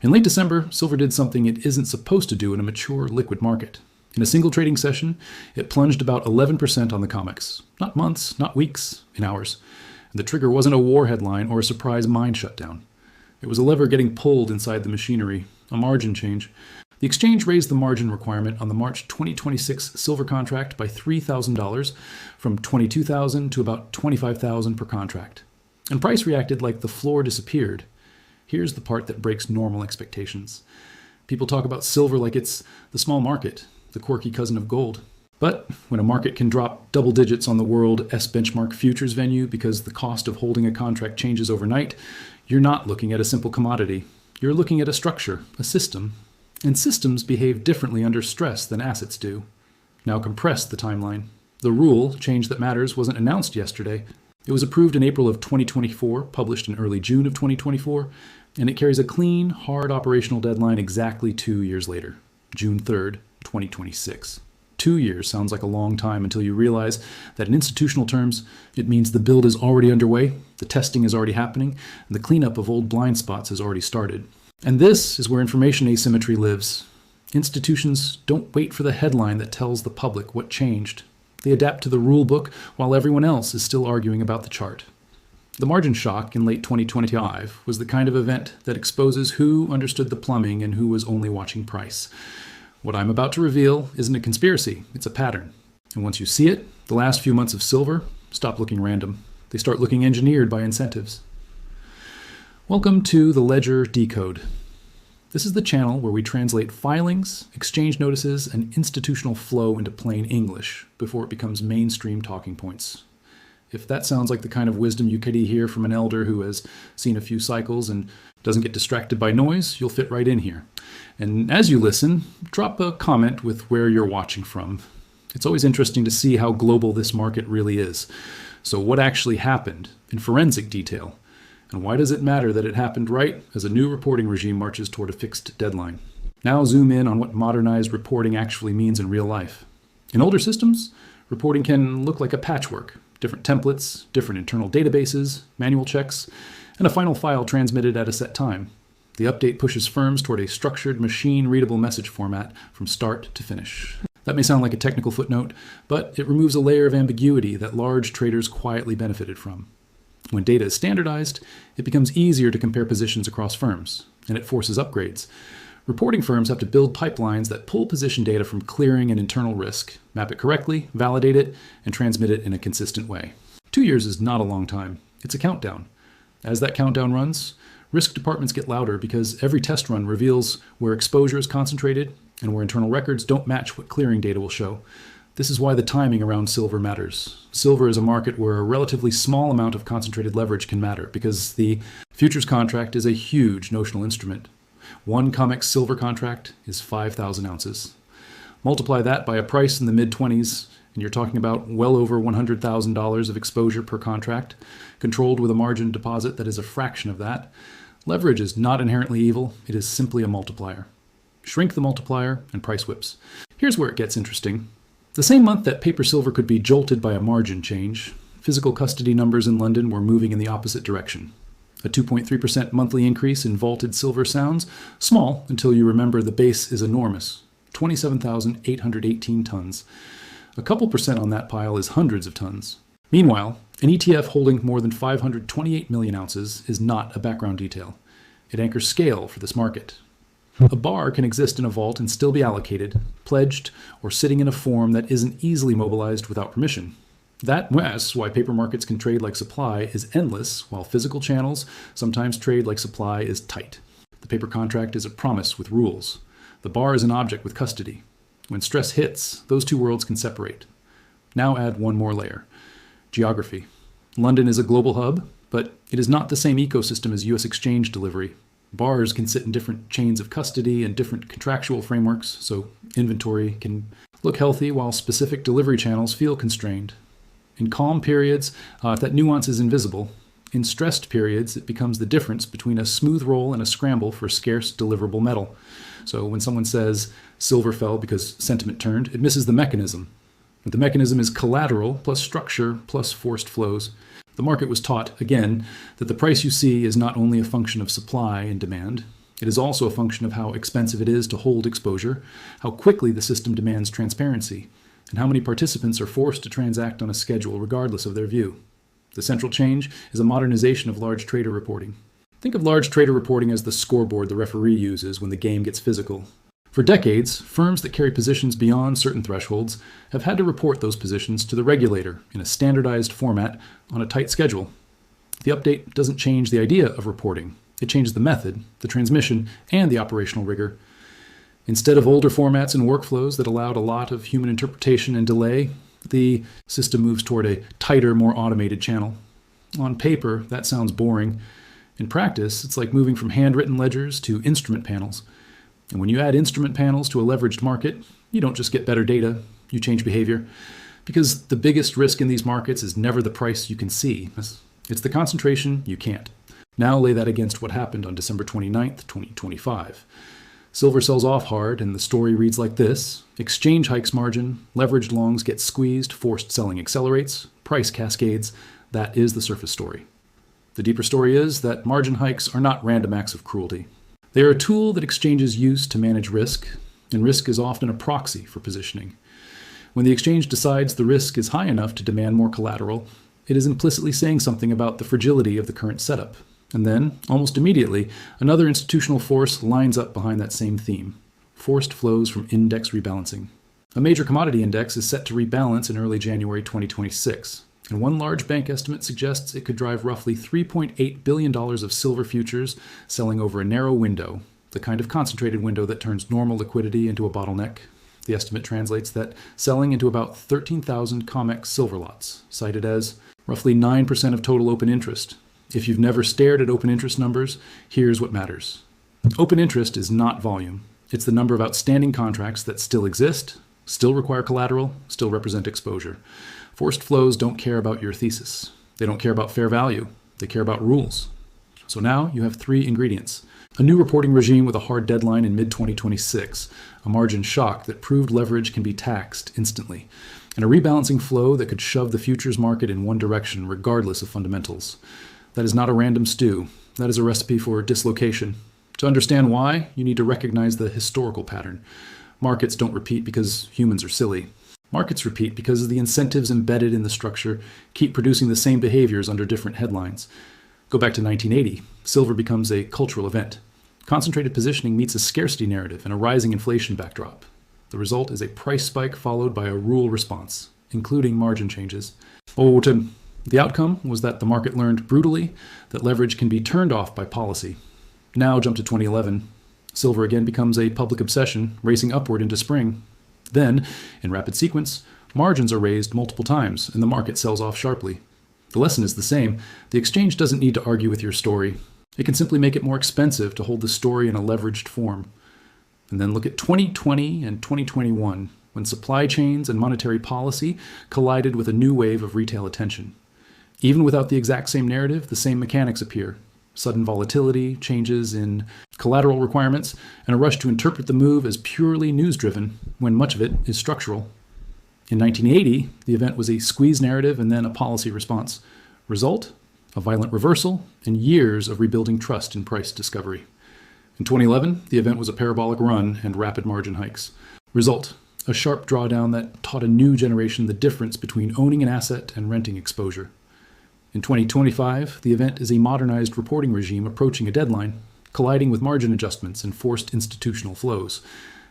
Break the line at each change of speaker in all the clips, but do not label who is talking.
In late December, silver did something it isn't supposed to do in a mature liquid market. In a single trading session, it plunged about 11% on the COMEX. Not months, not weeks, in hours. And the trigger wasn't a war headline or a surprise mine shutdown. It was a lever getting pulled inside the machinery, a margin change. The exchange raised the margin requirement on the March 2026 silver contract by $3,000 from $22,000 to about $25,000 per contract. And price reacted like the floor disappeared. Here's the part that breaks normal expectations. People talk about silver like it's the small market, the quirky cousin of gold. But when a market can drop double digits on the world S benchmark futures venue because the cost of holding a contract changes overnight, you're not looking at a simple commodity. You're looking at a structure, a system. And systems behave differently under stress than assets do. Now compress the timeline. The rule, change that matters, wasn't announced yesterday. It was approved in April of 2024, published in early June of 2024, and it carries a clean, hard operational deadline exactly 2 years later, June 3rd, 2026. 2 years sounds like a long time until you realize that in institutional terms, it means the build is already underway, the testing is already happening, and the cleanup of old blind spots has already started. And this is where information asymmetry lives. Institutions don't wait for the headline that tells the public what changed. They adapt to the rule book while everyone else is still arguing about the chart. The margin shock in late 2025 was the kind of event that exposes who understood the plumbing and who was only watching price. What I'm about to reveal isn't a conspiracy, it's a pattern. And once you see it, the last few months of silver stop looking random. They start looking engineered by incentives. Welcome to the Ledger Decode. This is the channel where we translate filings, exchange notices, and institutional flow into plain English before it becomes mainstream talking points. If that sounds like the kind of wisdom you could hear from an elder who has seen a few cycles and doesn't get distracted by noise, you'll fit right in here. And as you listen, drop a comment with where you're watching from. It's always interesting to see how global this market really is. So what actually happened in forensic detail? And why does it matter that it happened right as a new reporting regime marches toward a fixed deadline? Now zoom in on what modernized reporting actually means in real life. In older systems, reporting can look like a patchwork. Different templates, different internal databases, manual checks, and a final file transmitted at a set time. The update pushes firms toward a structured, machine-readable message format from start to finish. That may sound like a technical footnote, but it removes a layer of ambiguity that large traders quietly benefited from. When data is standardized, it becomes easier to compare positions across firms, and it forces upgrades. Reporting firms have to build pipelines that pull position data from clearing and internal risk, map it correctly, validate it, and transmit it in a consistent way. 2 years is not a long time. It's a countdown. As that countdown runs, risk departments get louder because every test run reveals where exposure is concentrated and where internal records don't match what clearing data will show. This is why the timing around silver matters. Silver is a market where a relatively small amount of concentrated leverage can matter because the futures contract is a huge notional instrument. One COMEX silver contract is 5,000 ounces. Multiply that by a price in the mid-20s, and you're talking about well over $100,000 of exposure per contract, controlled with a margin deposit that is a fraction of that. Leverage is not inherently evil, it is simply a multiplier. Shrink the multiplier, and price whips. Here's where it gets interesting. The same month that paper silver could be jolted by a margin change, physical custody numbers in London were moving in the opposite direction. A 2.3% monthly increase in vaulted silver sounds small until you remember the base is enormous, 27,818 tons. A couple percent on that pile is hundreds of tons. Meanwhile, an ETF holding more than 528 million ounces is not a background detail. It anchors scale for this market. A bar can exist in a vault and still be allocated, pledged, or sitting in a form that isn't easily mobilized without permission. That's why paper markets can trade like supply is endless, while physical channels sometimes trade like supply is tight. The paper contract is a promise with rules. The bar is an object with custody. When stress hits, those two worlds can separate. Now add one more layer. Geography. London is a global hub, but it is not the same ecosystem as US exchange delivery. Bars can sit in different chains of custody and different contractual frameworks, so inventory can look healthy while specific delivery channels feel constrained. In calm periods, that nuance is invisible. In stressed periods, it becomes the difference between a smooth roll and a scramble for scarce deliverable metal. So when someone says silver fell because sentiment turned, it misses the mechanism. The mechanism is collateral plus structure plus forced flows. The market was taught, again, that the price you see is not only a function of supply and demand, It is also a function of how expensive it is to hold exposure, how quickly the system demands transparency, and how many participants are forced to transact on a schedule regardless of their view. The central change is a modernization of large trader reporting. Think of large trader reporting as the scoreboard the referee uses when the game gets physical. For decades, firms that carry positions beyond certain thresholds have had to report those positions to the regulator in a standardized format on a tight schedule. The update doesn't change the idea of reporting. It changes the method, the transmission, and the operational rigor. Instead of older formats and workflows that allowed a lot of human interpretation and delay, the system moves toward a tighter, more automated channel. On paper, that sounds boring. In practice, it's like moving from handwritten ledgers to instrument panels. And when you add instrument panels to a leveraged market, you don't just get better data, you change behavior. Because the biggest risk in these markets is never the price you can see. It's the concentration you can't. Now lay that against what happened on December 29th, 2025. Silver sells off hard, and the story reads like this. Exchange hikes margin, leveraged longs get squeezed, forced selling accelerates, price cascades. That is the surface story. The deeper story is that margin hikes are not random acts of cruelty. They are a tool that exchanges use to manage risk, and risk is often a proxy for positioning. When the exchange decides the risk is high enough to demand more collateral, it is implicitly saying something about the fragility of the current setup. And then, almost immediately, another institutional force lines up behind that same theme: forced flows from index rebalancing. A major commodity index is set to rebalance in early January 2026, and one large bank estimate suggests it could drive roughly $3.8 billion of silver futures selling over a narrow window, the kind of concentrated window that turns normal liquidity into a bottleneck. The estimate translates that selling into about 13,000 COMEX silver lots, cited as roughly 9% of total open interest. If you've never stared at open interest numbers, here's what matters. Open interest is not volume. It's the number of outstanding contracts that still exist, still require collateral, still represent exposure. Forced flows don't care about your thesis. They don't care about fair value. They care about rules. So now you have three ingredients. A new reporting regime with a hard deadline in mid-2026, a margin shock that proved leverage can be taxed instantly, and a rebalancing flow that could shove the futures market in one direction regardless of fundamentals. That is not a random stew. That is a recipe for dislocation. To understand why, you need to recognize the historical pattern. Markets don't repeat because humans are silly. Markets repeat because the incentives embedded in the structure keep producing the same behaviors under different headlines. Go back to 1980. Silver becomes a cultural event. Concentrated positioning meets a scarcity narrative and a rising inflation backdrop. The result is a price spike followed by a rule response, including margin changes. The outcome was that the market learned brutally that leverage can be turned off by policy. Now jump to 2011. Silver again becomes a public obsession, racing upward into spring. Then, in rapid sequence, margins are raised multiple times and the market sells off sharply. The lesson is the same. The exchange doesn't need to argue with your story. It can simply make it more expensive to hold the story in a leveraged form. And then look at 2020 and 2021, when supply chains and monetary policy collided with a new wave of retail attention. Even without the exact same narrative, the same mechanics appear. Sudden volatility, changes in collateral requirements, and a rush to interpret the move as purely news-driven when much of it is structural. In 1980, the event was a squeeze narrative and then a policy response. Result? A violent reversal and years of rebuilding trust in price discovery. In 2011, the event was a parabolic run and rapid margin hikes. Result? A sharp drawdown that taught a new generation the difference between owning an asset and renting exposure. In 2025, the event is a modernized reporting regime approaching a deadline, colliding with margin adjustments and forced institutional flows.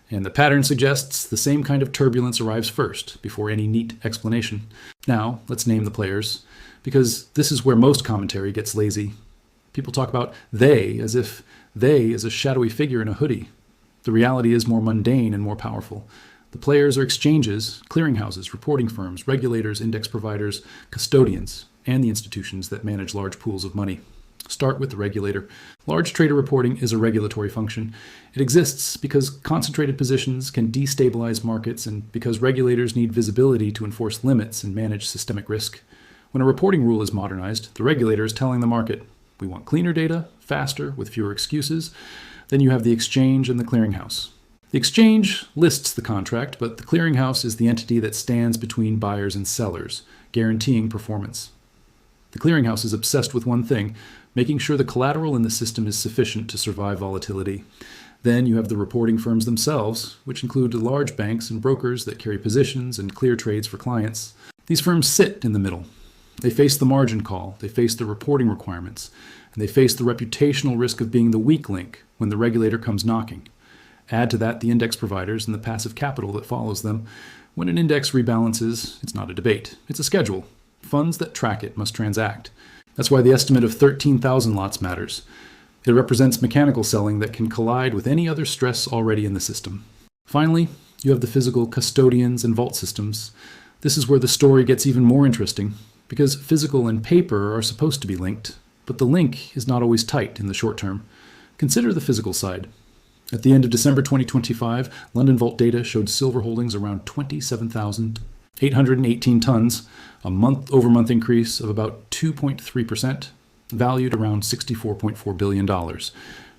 And the pattern suggests the same kind of turbulence arrives first, before any neat explanation. Now, let's name the players, because this is where most commentary gets lazy. People talk about they as if they is a shadowy figure in a hoodie. The reality is more mundane and more powerful. The players are exchanges, clearinghouses, reporting firms, regulators, index providers, custodians, and the institutions that manage large pools of money. Start with the regulator. Large trader reporting is a regulatory function. It exists because concentrated positions can destabilize markets and because regulators need visibility to enforce limits and manage systemic risk. When a reporting rule is modernized, the regulator is telling the market, we want cleaner data, faster, with fewer excuses. Then you have the exchange and the clearinghouse. The exchange lists the contract, but the clearinghouse is the entity that stands between buyers and sellers, guaranteeing performance. The clearinghouse is obsessed with one thing, making sure the collateral in the system is sufficient to survive volatility. Then you have the reporting firms themselves, which include large banks and brokers that carry positions and clear trades for clients. These firms sit in the middle. They face the margin call, they face the reporting requirements, and they face the reputational risk of being the weak link when the regulator comes knocking. Add to that the index providers and the passive capital that follows them. When an index rebalances, it's not a debate. It's a schedule. Funds that track it must transact. That's why the estimate of 13,000 lots matters. It represents mechanical selling that can collide with any other stress already in the system. Finally, you have the physical custodians and vault systems. This is where the story gets even more interesting, because physical and paper are supposed to be linked, but the link is not always tight in the short term. Consider the physical side. At the end of December 2025, London Vault data showed silver holdings around 27,818 tons, a month-over-month increase of about 2.3%, valued around $64.4 billion.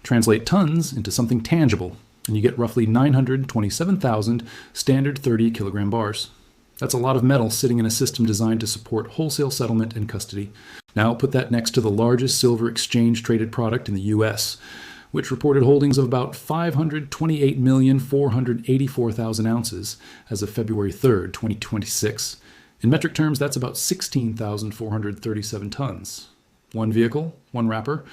Translate tons into something tangible, and you get roughly 927,000 standard 30-kilogram bars. That's a lot of metal sitting in a system designed to support wholesale settlement and custody. Now put that next to the largest silver exchange-traded product in the U.S., which reported holdings of about 528,484,000 ounces as of February 3rd, 2026. In metric terms, that's about 16,437 tons. One vehicle, one wrapper,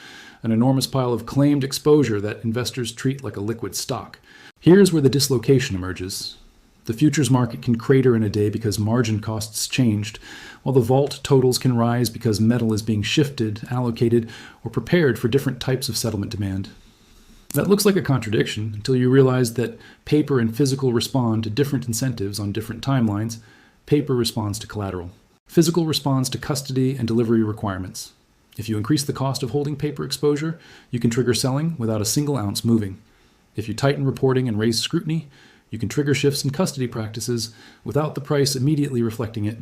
an enormous pile of claimed exposure that investors treat like a liquid stock. Here's where the dislocation emerges. The futures market can crater in a day because margin costs changed, while the vault totals can rise because metal is being shifted, allocated, or prepared for different types of settlement demand. That looks like a contradiction until you realize that paper and physical respond to different incentives on different timelines. Paper responds to collateral. Physical responds to custody and delivery requirements. If you increase the cost of holding paper exposure, you can trigger selling without a single ounce moving. If you tighten reporting and raise scrutiny, you can trigger shifts in custody practices without the price immediately reflecting it.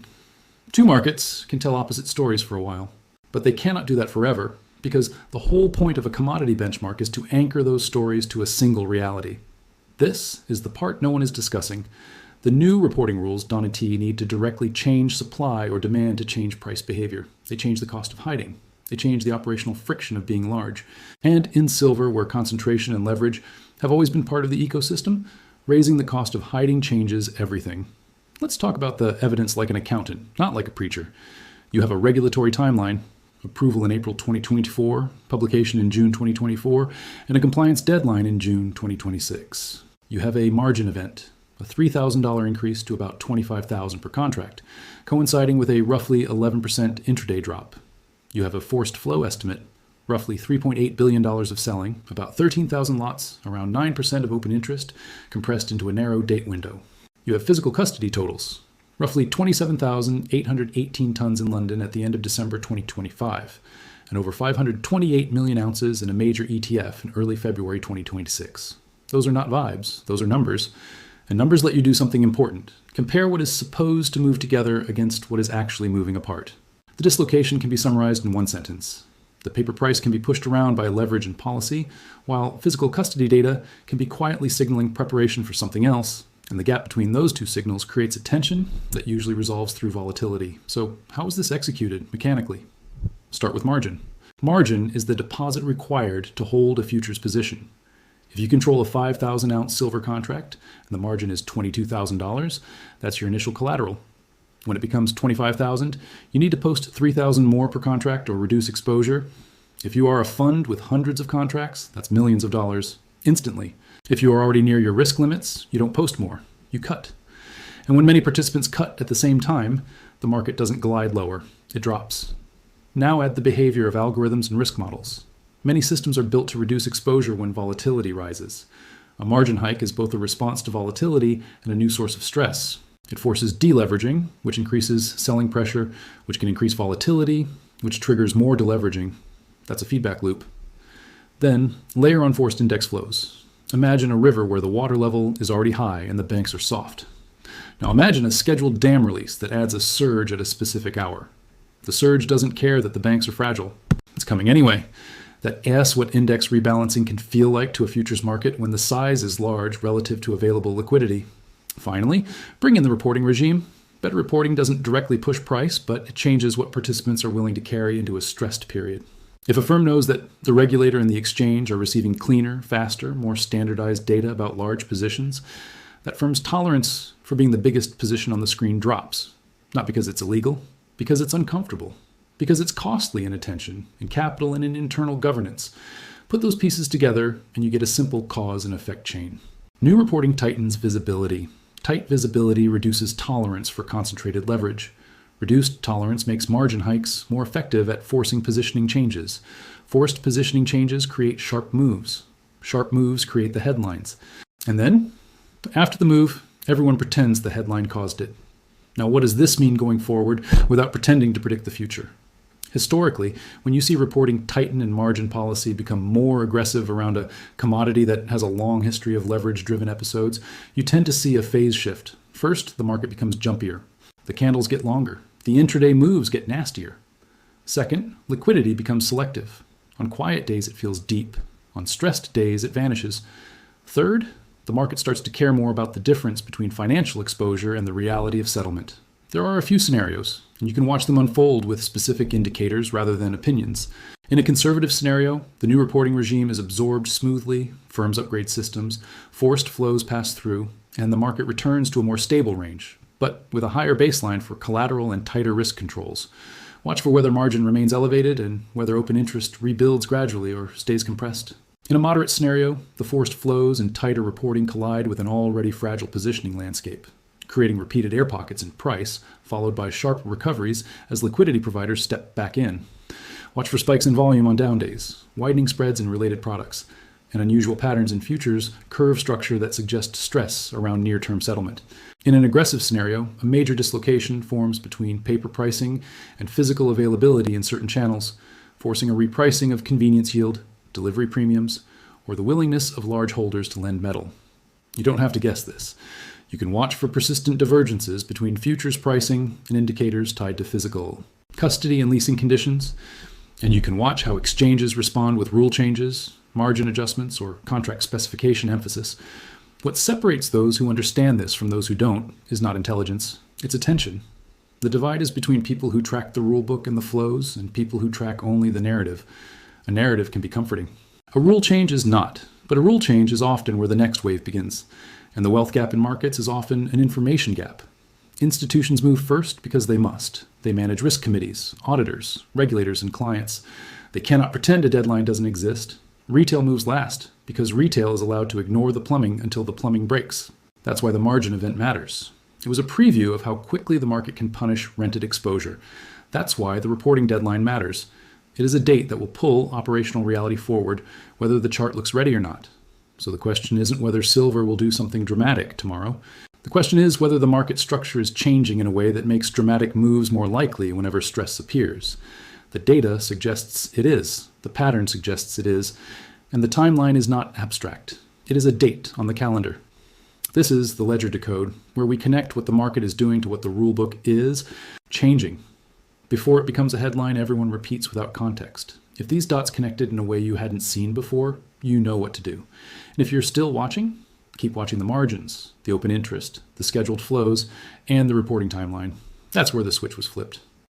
Two markets can tell opposite stories for a while, but they cannot do that forever, because the whole point of a commodity benchmark is to anchor those stories to a single reality. This is the part no one is discussing. The new reporting rules Don and T need to directly change supply or demand to change price behavior. They change the cost of hiding. They change the operational friction of being large. And in silver, where concentration and leverage have always been part of the ecosystem, raising the cost of hiding changes everything. Let's talk about the evidence like an accountant, not like a preacher. You have a regulatory timeline, approval in April 2024, publication in June 2024, and a compliance deadline in June 2026. You have a margin event, a $3,000 increase to about $25,000 per contract, coinciding with a roughly 11% intraday drop. You have a forced flow estimate, roughly $3.8 billion of selling, about 13,000 lots, around 9% of open interest, compressed into a narrow date window. You have physical custody totals, roughly 27,818 tons in London at the end of December 2025, and over 528 million ounces in a major ETF in early February 2026. Those are not vibes, those are numbers, and numbers let you do something important. Compare what is supposed to move together against what is actually moving apart. The dislocation can be summarized in one sentence. The paper price can be pushed around by leverage and policy, while physical custody data can be quietly signaling preparation for something else, and the gap between those two signals creates a tension that usually resolves through volatility. So how is this executed mechanically? Start with margin. Margin is the deposit required to hold a futures position. If you control a 5,000-ounce silver contract and the margin is $22,000, that's your initial collateral. When it becomes $25,000, you need to post $3,000 more per contract or reduce exposure. If you are a fund with hundreds of contracts, that's millions of dollars instantly. If you are already near your risk limits, you don't post more, you cut. And when many participants cut at the same time, the market doesn't glide lower, it drops. Now add the behavior of algorithms and risk models. Many systems are built to reduce exposure when volatility rises. A margin hike is both a response to volatility and a new source of stress. It forces deleveraging, which increases selling pressure, which can increase volatility, which triggers more deleveraging. That's a feedback loop. Then, layer on forced index flows. Imagine a river where the water level is already high and the banks are soft. Now imagine a scheduled dam release that adds a surge at a specific hour. The surge doesn't care that the banks are fragile. It's coming anyway. That's what index rebalancing can feel like to a futures market when the size is large relative to available liquidity. Finally, bring in the reporting regime. Better reporting doesn't directly push price, but it changes what participants are willing to carry into a stressed period. If a firm knows that the regulator and the exchange are receiving cleaner, faster, more standardized data about large positions, that firm's tolerance for being the biggest position on the screen drops. Not because it's illegal, because it's uncomfortable, because it's costly in attention, in capital, and in internal governance. Put those pieces together and you get a simple cause and effect chain. New reporting tightens visibility. Tight visibility reduces tolerance for concentrated leverage. Reduced tolerance makes margin hikes more effective at forcing positioning changes. Forced positioning changes create sharp moves. Sharp moves create the headlines. And then, after the move, everyone pretends the headline caused it. Now, what does this mean going forward without pretending to predict the future? Historically, when you see reporting tighten and margin policy become more aggressive around a commodity that has a long history of leverage-driven episodes, you tend to see a phase shift. First, the market becomes jumpier. The candles get longer. The intraday moves get nastier. Second, liquidity becomes selective. On quiet days, it feels deep. On stressed days, it vanishes. Third, the market starts to care more about the difference between financial exposure and the reality of settlement. There are a few scenarios, and you can watch them unfold with specific indicators rather than opinions. In a conservative scenario, the new reporting regime is absorbed smoothly, firms upgrade systems, forced flows pass through, and the market returns to a more stable range, but with a higher baseline for collateral and tighter risk controls. Watch for whether margin remains elevated and whether open interest rebuilds gradually or stays compressed. In a moderate scenario, the forced flows and tighter reporting collide with an already fragile positioning landscape, creating repeated air pockets in price, followed by sharp recoveries as liquidity providers step back in. Watch for spikes in volume on down days, widening spreads in related products, and unusual patterns in futures curve structure that suggest stress around near-term settlement. In an aggressive scenario, a major dislocation forms between paper pricing and physical availability in certain channels, forcing a repricing of convenience yield, delivery premiums, or the willingness of large holders to lend metal. You don't have to guess this. You can watch for persistent divergences between futures pricing and indicators tied to physical custody and leasing conditions, and you can watch how exchanges respond with rule changes, margin adjustments, or contract specification emphasis. What separates those who understand this from those who don't is not intelligence, it's attention. The divide is between people who track the rulebook and the flows and people who track only the narrative. A narrative can be comforting. A rule change is not, but a rule change is often where the next wave begins. And the wealth gap in markets is often an information gap. Institutions move first because they must. They manage risk committees, auditors, regulators, and clients. They cannot pretend a deadline doesn't exist. Retail moves last because retail is allowed to ignore the plumbing until the plumbing breaks. That's why the margin event matters. It was a preview of how quickly the market can punish rented exposure. That's why the reporting deadline matters. It is a date that will pull operational reality forward, whether the chart looks ready or not. So the question isn't whether silver will do something dramatic tomorrow. The question is whether the market structure is changing in a way that makes dramatic moves more likely whenever stress appears. The data suggests it is, the pattern suggests it is, and the timeline is not abstract. It is a date on the calendar. This is the ledger decode, where we connect what the market is doing to what the rulebook is changing. Before it becomes a headline, everyone repeats without context. If these dots connected in a way you hadn't seen before, you know what to do. And if you're still watching, keep watching the margins, the open interest, the scheduled flows, and the reporting timeline. That's where the switch was flipped.